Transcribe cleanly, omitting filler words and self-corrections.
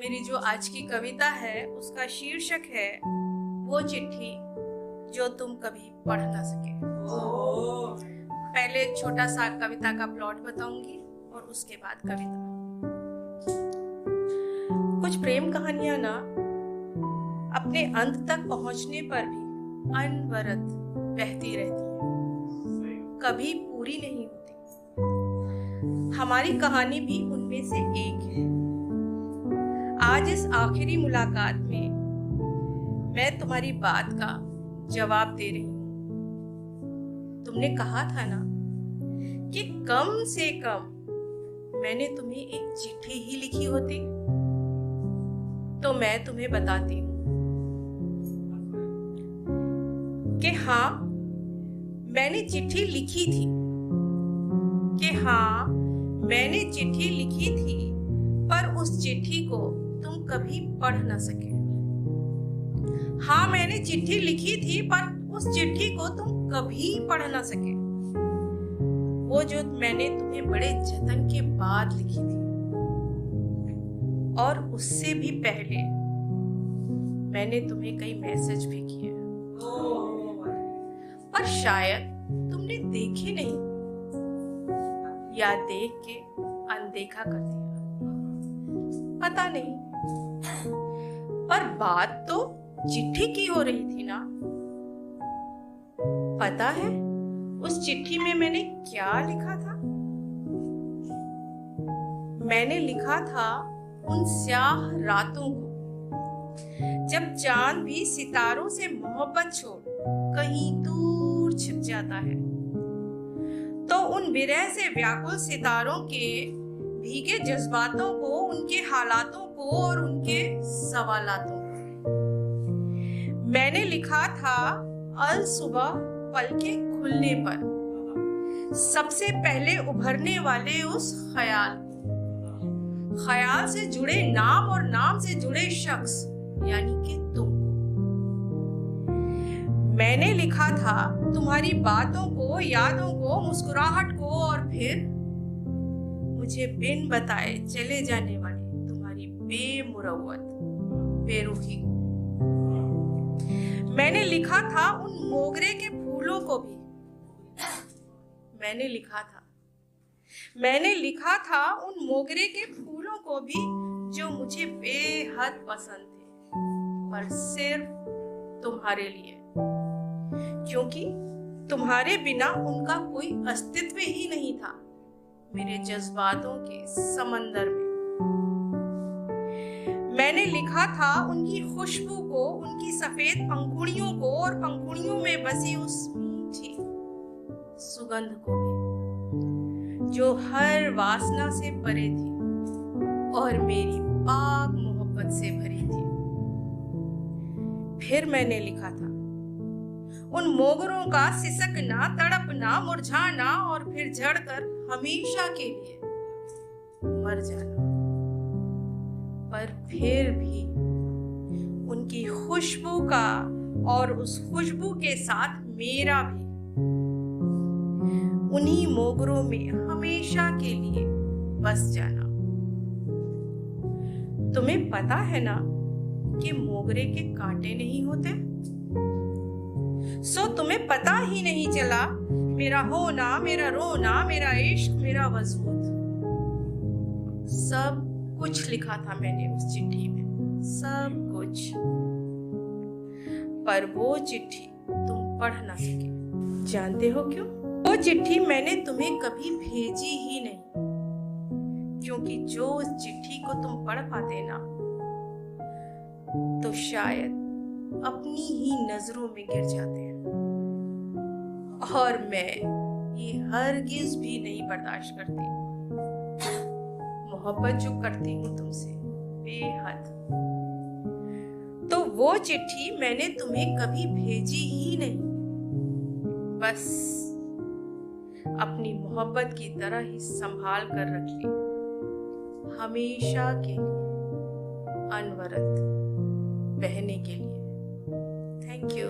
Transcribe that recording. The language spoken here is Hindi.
मेरी जो आज की कविता है उसका शीर्षक है वो चिट्ठी जो तुम कभी पढ़ ना सके। पहले एक छोटा सा कविता का प्लॉट बताऊंगी और उसके बाद कविता। कुछ प्रेम कहानियां ना अपने अंत तक पहुंचने पर भी अनवरत बहती रहती है, कभी पूरी नहीं होती। हमारी कहानी भी उनमें से एक है। आज इस आखिरी मुलाकात में मैं तुम्हारी बात का जवाब दे रही हूं। तुमने कहा था ना कि कम से कम मैंने तुम्हें एक चिट्ठी ही लिखी होती, तो मैं तुम्हें बताती हूँ कि हाँ, मैंने चिट्ठी लिखी थी, पर उस चिट्ठी को तुम कभी पढ़ ना सके। हाँ, मैंने चिट्ठी लिखी थी, पर उस चिट्ठी को तुम कभी पढ़ ना सके। वो जो मैंने तुम्हें बड़े जतन के बाद लिखी थी, और उससे भी पहले मैंने तुम्हें कई मैसेज भी किए, पर शायद तुमने देखे नहीं या देख के अनदेखा कर दिया, पता नहीं। पर बात तो चिट्ठी की हो रही थी ना। पता है उस चिट्ठी में मैंने क्या लिखा था? मैंने लिखा था उन स्याह रातों को, जब चांद भी सितारों से मोहब्बत छोड़ कहीं दूर छिप जाता है, तो उन विरह से व्याकुल सितारों के भीगे जज्बातों को, उनके हालातों को और उनके सवालातों को। मैंने लिखा था अल सुबह पलके खुलने पर सबसे पहले उभरने वाले उस ख्याल को, ख्याल से जुड़े नाम और नाम से जुड़े शख्स यानी कि तुम। मैंने लिखा था तुम्हारी बातों को, यादों को, मुस्कुराहट को, और फिर मुझे बिन बताए चले जाने वाली तुम्हारी बेमुरव्वत बेरुखी को। मैंने लिखा था उन मोगरे के फूलों को भी। मैंने लिखा था उन मोगरे के फूलों को भी जो मुझे बेहद पसंद थे, पर सिर्फ तुम्हारे लिए, क्योंकि तुम्हारे बिना उनका कोई अस्तित्व ही नहीं था मेरे जज्बातों के समंदर में। मैंने लिखा था उनकी खुशबू को, उनकी सफेद पंखुड़ियों को, और पंखुड़ियों में बसी उस मीठी सुगंध को भी, जो हर वासना से परे थी और मेरी पाक मोहब्बत से भरी थी। फिर मैंने लिखा था उन मोगरों का सिसकना, तड़पना, मुरझाना और फिर झड़कर हमेशा के लिए मर जाना। पर फिर भी उनकी खुशबू का और उस खुशबू के साथ मेरा भी उन्हीं मोगरों में हमेशा के लिए बस जाना। तुम्हें पता है ना कि मोगरे के कांटे नहीं होते, सो तुम्हें पता ही नहीं चला मेरा होना, मेरा रोना, मेरा इश्क, मेरा वजूद। सब कुछ लिखा था मैंने उस चिट्ठी में, सब कुछ। पर वो चिट्ठी तुम पढ़ ना सके। जानते हो क्यों? वो चिट्ठी मैंने तुम्हें कभी भेजी ही नहीं, क्योंकि जो उस चिट्ठी को तुम पढ़ पाते ना, तो शायद अपनी ही नजरों में गिर जाते हैं। और मैं ये हरगिज भी नहीं बर्दाश्त करती, मोहब्बत जो करती हूँ तुमसे बेहद। तो वो चिट्ठी मैंने तुम्हें कभी भेजी ही नहीं, बस अपनी मोहब्बत की तरह ही संभाल कर रख ली, हमेशा के लिए अनवरत बहने के लिए। Thank you.